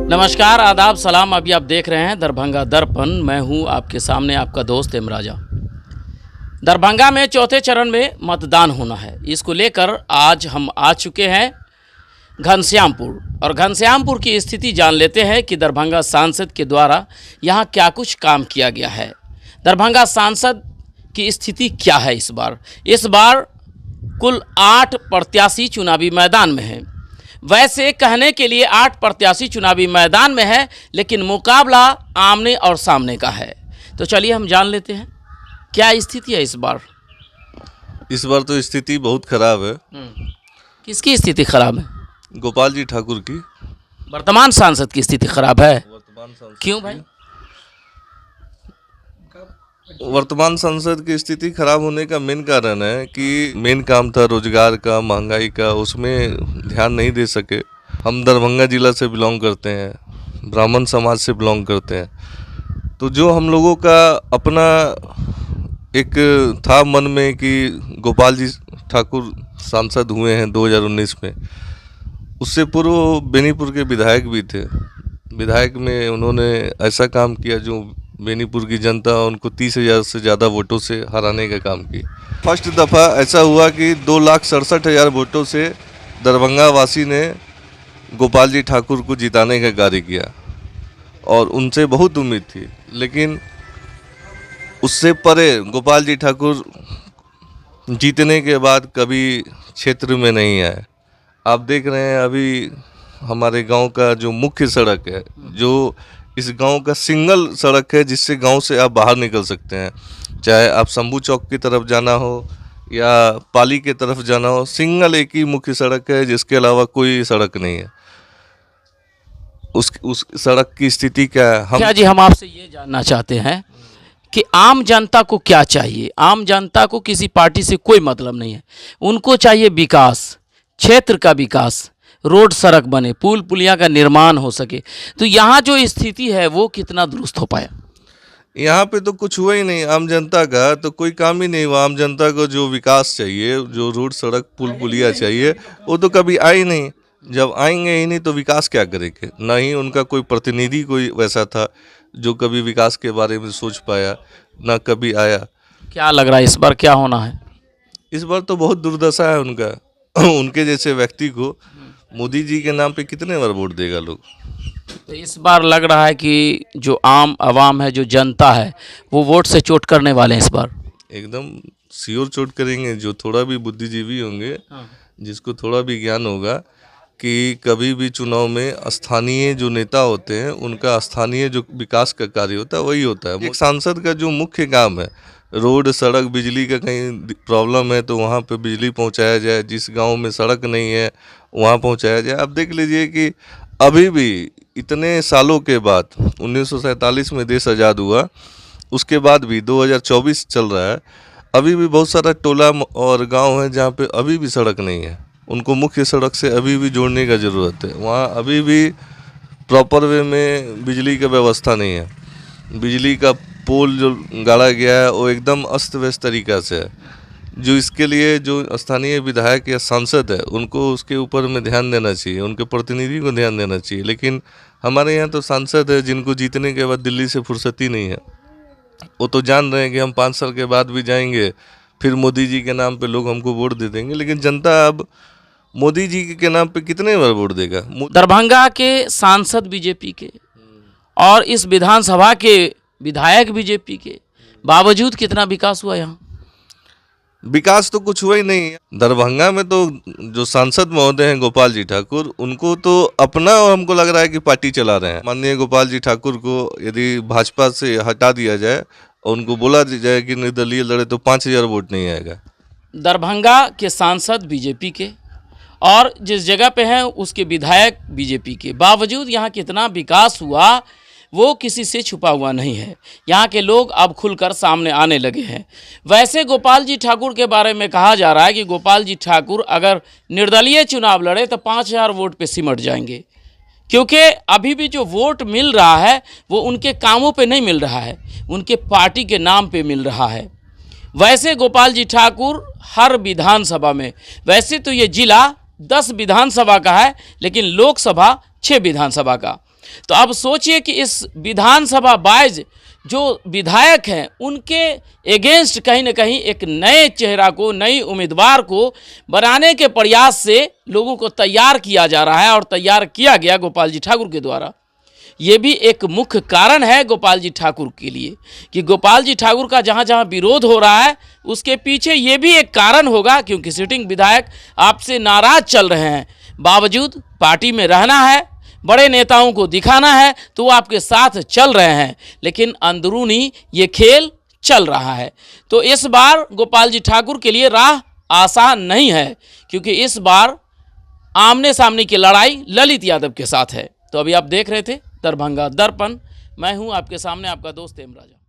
नमस्कार, आदाब, सलाम। अभी आप देख रहे हैं दरभंगा दर्पण। मैं हूं आपके सामने आपका दोस्त इमराजा। दरभंगा में चौथे चरण में मतदान होना है। इसको लेकर आज हम आ चुके हैं घनश्यामपुर, और घनश्यामपुर की स्थिति जान लेते हैं कि दरभंगा सांसद के द्वारा यहां क्या कुछ काम किया गया है। दरभंगा सांसद की स्थिति क्या है इस बार कुल 8 प्रत्याशी चुनावी मैदान में हैं। वैसे कहने के लिए 8 प्रत्याशी चुनावी मैदान में है, लेकिन मुकाबला आमने और सामने का है। तो चलिए हम जान लेते हैं क्या स्थिति है इस बार। इस बार तो स्थिति बहुत खराब है। किसकी स्थिति खराब है? गोपाल जी ठाकुर की। वर्तमान सांसद की स्थिति खराब है। क्यों भाई? वर्तमान सांसद की स्थिति खराब होने का मेन कारण है कि मेन काम था रोजगार का, महंगाई का, उसमें ध्यान नहीं दे सके। हम दरभंगा जिला से बिलोंग करते हैं, ब्राह्मण समाज से बिलोंग करते हैं, तो जो हम लोगों का अपना एक था मन में कि गोपाल जी ठाकुर सांसद हुए हैं 2019 में, उससे पूर्व बेनीपुर के विधायक भी थे। विधायक में उन्होंने ऐसा काम किया जो बेनीपुर की जनता उनको 30,000 से ज़्यादा वोटों से हराने का काम किया। फर्स्ट दफ़ा ऐसा हुआ कि 2,67,000 वोटों से दरभंगा वासी ने गोपाल जी ठाकुर को जिताने का कार्य किया, और उनसे बहुत उम्मीद थी। लेकिन उससे परे गोपाल जी ठाकुर जीतने के बाद कभी क्षेत्र में नहीं आए। आप देख रहे हैं अभी हमारे गांव का जो मुख्य सड़क है, जो इस गांव का सिंगल सड़क है जिससे गांव से आप बाहर निकल सकते हैं, चाहे आप शंभू चौक की तरफ जाना हो या पाली की तरफ जाना हो, सिंगल एक ही मुख्य सड़क है, जिसके अलावा कोई सड़क नहीं है। उस सड़क की स्थिति क्या है? क्या जी, हम आपसे ये जानना चाहते हैं कि आम जनता को क्या चाहिए। आम जनता को किसी पार्टी से कोई मतलब नहीं है, उनको चाहिए विकास, क्षेत्र का विकास, रोड सड़क बने, पुल पुलिया का निर्माण हो सके। तो यहाँ जो स्थिति है वो कितना दुरुस्त हो पाया? यहाँ पे तो कुछ हुआ ही नहीं। आम जनता का तो कोई काम ही नहीं हुआ। आम जनता को जो विकास चाहिए, जो रोड सड़क पुल पुलिया चाहिए, वो तो कभी आई नहीं। जब आएंगे ही नहीं तो विकास क्या करेंगे? ना ही उनका कोई प्रतिनिधि कोई वैसा था जो कभी विकास के बारे में सोच पाया, ना कभी आया। क्या लग रहा है इस बार क्या होना है? इस बार तो बहुत दुर्दशा है उनका। उनके जैसे व्यक्ति को मोदी जी के नाम पे कितने बार वोट देगा लोग? तो इस बार लग रहा है कि जो आम आवाम है, जो जनता है, वो वोट से चोट करने वाले हैं इस बार। एकदम श्योर चोट करेंगे। जो थोड़ा भी बुद्धिजीवी होंगे, जिसको थोड़ा भी ज्ञान होगा कि कभी भी चुनाव में स्थानीय जो नेता होते हैं उनका स्थानीय जो विकास का कार्य होता है वही होता है। एक सांसद का जो मुख्य काम है, रोड सड़क बिजली का कहीं प्रॉब्लम है तो वहाँ पे बिजली पहुँचाया जाए, जिस गांव में सड़क नहीं है वहाँ पहुँचाया जाए। आप देख लीजिए कि अभी भी इतने सालों के बाद, 1947 में देश आज़ाद हुआ, उसके बाद भी 2024 चल रहा है, अभी भी बहुत सारा टोला और गांव है जहाँ पे अभी भी सड़क नहीं है। उनको मुख्य सड़क से अभी भी जोड़ने का ज़रूरत है। वहाँ अभी भी प्रॉपर वे में बिजली का व्यवस्था नहीं है। बिजली का पोल जो गाड़ा गया है वो एकदम अस्त व्यस्त तरीक़ा से है। जो इसके लिए जो स्थानीय विधायक या सांसद है उनको उसके ऊपर में ध्यान देना चाहिए, उनके प्रतिनिधि को ध्यान देना चाहिए। लेकिन हमारे यहाँ तो सांसद है जिनको जीतने के बाद दिल्ली से फुर्सत ही नहीं है। वो तो जान रहे हैं कि हम 5 साल के बाद भी जाएंगे, फिर मोदी जी के नाम पे लोग हमको वोट दे देंगे। लेकिन जनता अब मोदी जी के नाम पे कितने बार वोट देगा? दरभंगा के सांसद बीजेपी के और इस विधानसभा के विधायक बीजेपी के बावजूद कितना विकास हुआ यहाँ? विकास तो कुछ हुआ ही नहीं। दरभंगा में तो जो सांसद महोदय हैं गोपाल जी ठाकुर, उनको तो अपना हमको लग रहा है कि पार्टी चला रहे हैं। माननीय गोपाल जी ठाकुर को यदि भाजपा से हटा दिया जाए और उनको बोला जाए कि निर्दलीय लड़े तो 5,000 वोट नहीं आएगा। दरभंगा के सांसद बीजेपी के और जिस जगह पे हैं उसके विधायक बीजेपी के, बावजूद यहाँ कितना विकास हुआ वो किसी से छुपा हुआ नहीं है। यहाँ के लोग अब खुलकर सामने आने लगे हैं। वैसे गोपाल जी ठाकुर के बारे में कहा जा रहा है कि गोपाल जी ठाकुर अगर निर्दलीय चुनाव लड़े तो 5,000 वोट पे सिमट जाएंगे, क्योंकि अभी भी जो वोट मिल रहा है वो उनके कामों पे नहीं मिल रहा है, उनके पार्टी के नाम पे मिल रहा है। वैसे गोपाल जी ठाकुर हर विधानसभा में, वैसे तो ये जिला 10 विधानसभा का है लेकिन लोकसभा 6 विधानसभा का। तो अब सोचिए कि इस विधानसभा वाइज जो विधायक हैं उनके एगेंस्ट कहीं ना कहीं एक नए चेहरा को, नई उम्मीदवार को बनाने के प्रयास से लोगों को तैयार किया जा रहा है और तैयार किया गया गोपाल जी ठाकुर के द्वारा। ये भी एक मुख्य कारण है गोपाल जी ठाकुर के लिए कि गोपाल जी ठाकुर का जहाँ जहाँ विरोध हो रहा है उसके पीछे ये भी एक कारण होगा, क्योंकि सिटिंग विधायक आपसे नाराज चल रहे हैं, बावजूद पार्टी में रहना है, बड़े नेताओं को दिखाना है तो वो आपके साथ चल रहे हैं, लेकिन अंदरूनी ये खेल चल रहा है। तो इस बार गोपाल जी ठाकुर के लिए राह आसान नहीं है, क्योंकि इस बार आमने सामने की लड़ाई ललित यादव के साथ है। तो अभी आप देख रहे थे दरभंगा दर्पण, मैं हूं आपके सामने आपका दोस्त एम राजा।